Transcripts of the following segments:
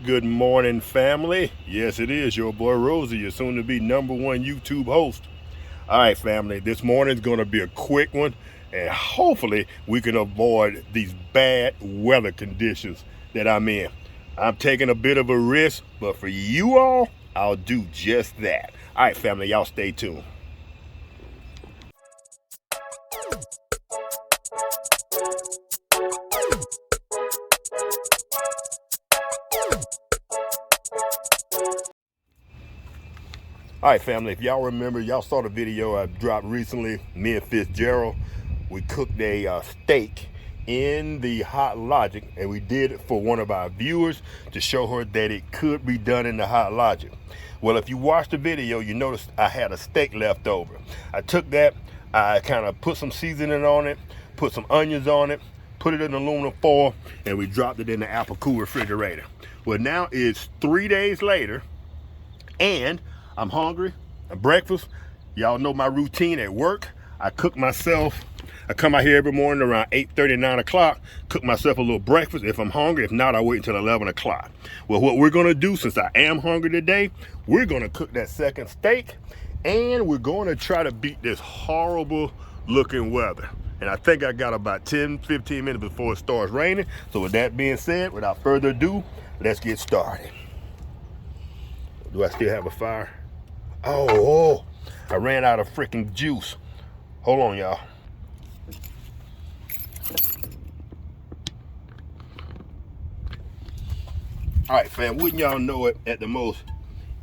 Good morning, family. Yes, it is your boy Rosie, your soon to be #1 YouTube host. All right, family, this morning's going to be a quick one, and hopefully we can avoid these bad weather conditions that I'm in. I'm taking a bit of a risk, but for you all, I'll do just that. All right, family, y'all stay tuned. All right, family, if y'all remember, y'all saw the video I dropped recently, me and Fitzgerald, we cooked a steak in the Hot Logic, and we did it for one of our viewers to show her that it could be done in the Hot Logic. Well, if you watched the video, you noticed I had a steak left over. I took that, I kind of put some seasoning on it, put some onions on it, put it in aluminum foil, and we dropped it in the Apple Cool refrigerator. Well, now it's 3 days later, and I'm hungry. Breakfast, y'all know my routine at work. I cook myself. I come out here every morning around 8:30, 9 o'clock, cook myself a little breakfast if I'm hungry. If not, I wait until 11 o'clock. Well, what we're gonna do, since I am hungry today, we're gonna cook that second steak, and we're gonna try to beat this horrible looking weather. And I think I got about 10, 15 minutes before it starts raining. So with that being said, without further ado, let's get started. Do I still have a fire? Oh, I ran out of freaking juice. Hold on, y'all. All right, fam, wouldn't y'all know it, at the most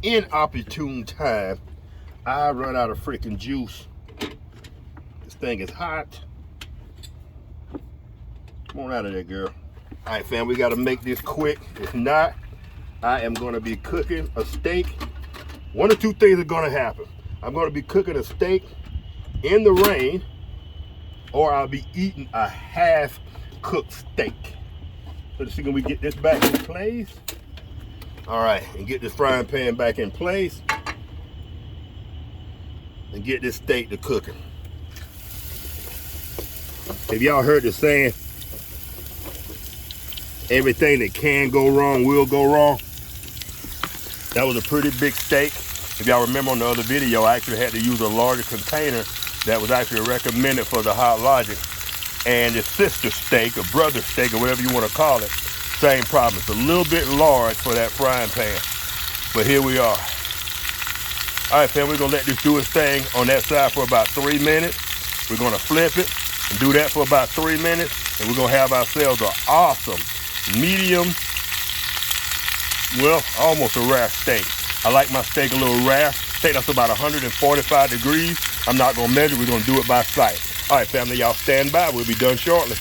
inopportune time, I run out of freaking juice. This thing is hot. Come on out of there, girl. All right, fam, we gotta make this quick. If not, I am gonna be cooking a steak. One or two things are gonna happen. I'm gonna be cooking a steak in the rain, or I'll be eating a half-cooked steak. So let's see, can we get this back in place? All right, and get this frying pan back in place, and get this steak to cooking. Have y'all heard the saying, everything that can go wrong will go wrong? That was a pretty big steak. If y'all remember on the other video, I actually had to use a larger container that was actually recommended for the Hot Logic. And the sister steak, or brother steak, or whatever you want to call it, same problem. It's a little bit large for that frying pan. But here we are. All right, fam, we're gonna let this do its thing on that side for about 3 minutes. We're gonna flip it and do that for about 3 minutes. And we're gonna have ourselves an awesome medium, well, almost a rare steak. I like my steak a little rare. Steak that's about 145 degrees. I'm not gonna measure, we're gonna do it by sight. All right, family, y'all stand by. We'll be done shortly.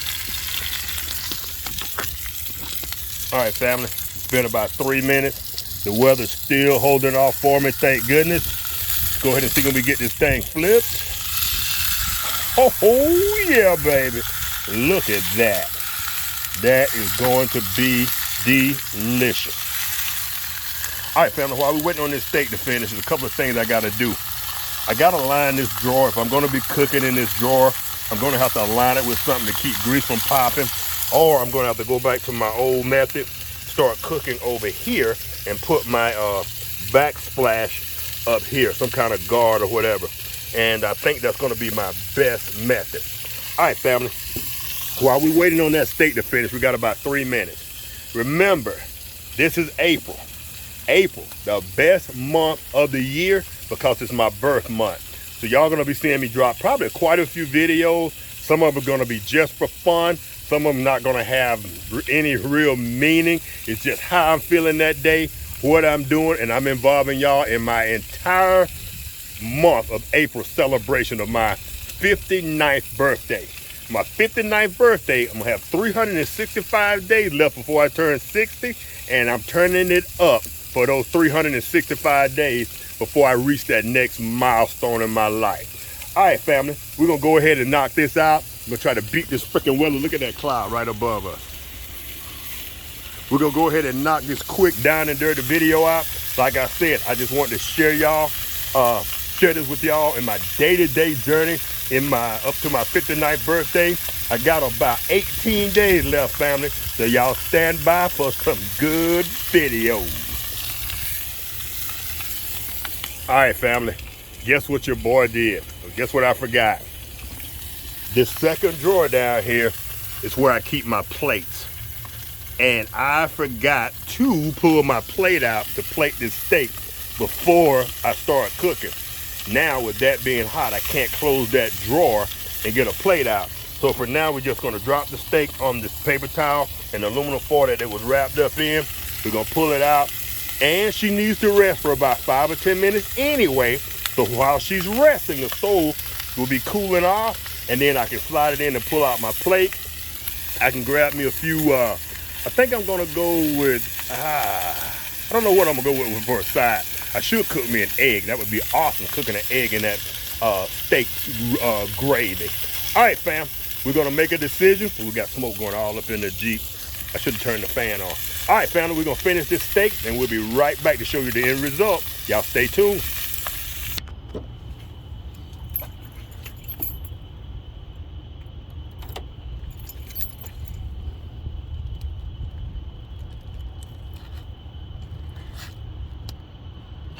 All right, family, it's been about 3 minutes. The weather's still holding off for me, thank goodness. Let's go ahead and see when we get this thing flipped. Oh yeah, baby. Look at that. That is going to be delicious. All right, family, while we're waiting on this steak to finish, there's a couple of things I gotta do. I gotta line this drawer. If I'm gonna be cooking in this drawer, I'm gonna have to align it with something to keep grease from popping, or I'm gonna have to go back to my old method, start cooking over here, and put my backsplash up here, some kind of guard or whatever. And I think that's gonna be my best method. All right, family, while we're waiting on that steak to finish, we got about 3 minutes. Remember, this is April. April, the best month of the year, because it's my birth month. So y'all gonna be seeing me drop probably quite a few videos. Some of them are gonna be just for fun. Some of them not gonna have any real meaning. It's just how I'm feeling that day, what I'm doing, and I'm involving y'all in my entire month of April celebration of my 59th birthday. My 59th birthday, I'm gonna have 365 days left before I turn 60, and I'm turning it up for those 365 days before I reach that next milestone in my life. All right, family, we're gonna go ahead and knock this out. I'm gonna try to beat this freaking weather. Look at that cloud right above us. We're gonna go ahead and knock this quick down and dirty video out. Like I said, I just wanted to share this with y'all in my day-to-day journey in my up to my 59th birthday. I got about 18 days left, family. So y'all stand by for some good videos. All right, family. Guess what your boy did? Guess what I forgot? This second drawer down here is where I keep my plates. And I forgot to pull my plate out to plate this steak before I start cooking. Now with that being hot, I can't close that drawer and get a plate out. So for now, we're just gonna drop the steak on this paper towel and aluminum foil that it was wrapped up in. We're gonna pull it out, and she needs to rest for about 5 or 10 minutes anyway. So while she's resting, the stove will be cooling off, and then I can slide it in and pull out my plate. I can grab me a few, I think I'm gonna go with, I don't know what I'm gonna go with for a side. I should cook me an egg. That would be awesome, cooking an egg in that steak gravy. All right, fam, we're gonna make a decision. We got smoke going all up in the Jeep. I should have turned the fan on. All right, family, we're gonna finish this steak and we'll be right back to show you the end result. Y'all stay tuned.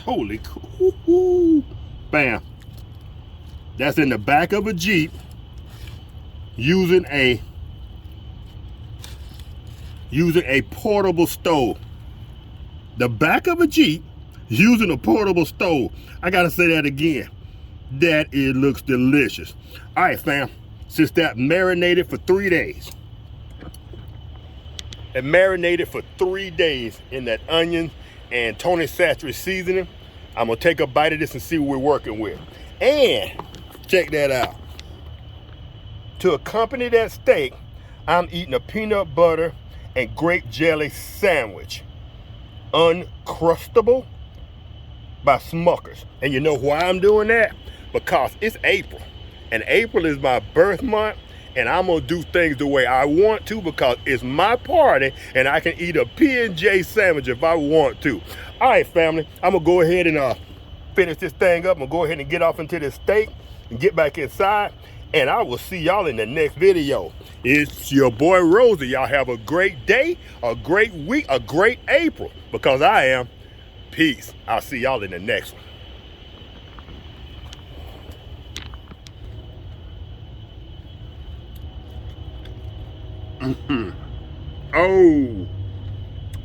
Holy cool. Bam. That's in the back of a Jeep using a portable stove. The back of a Jeep using a portable stove. I gotta say that again. That it looks delicious. All right, fam. Since that marinated for 3 days. It marinated for 3 days in that onion and Tony Chachere's seasoning. I'm gonna take a bite of this and see what we're working with. And check that out. To accompany that steak, I'm eating a peanut butter and grape jelly sandwich. Uncrustable by Smuckers. And you know why I'm doing that? Because it's April. And April is my birth month. And I'm gonna do things the way I want to because it's my party and I can eat a P&J sandwich if I want to. All right, family, I'm gonna go ahead and finish this thing up. I'm gonna go ahead and get off into this steak and get back inside. And I will see y'all in the next video. It's your boy Rosie. Y'all have a great day, a great week, a great April, because I am. Peace. I'll see y'all in the next one.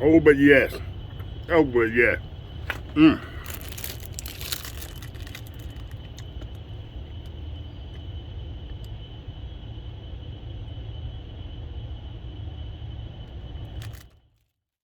Oh, but yes. Oh, but yes.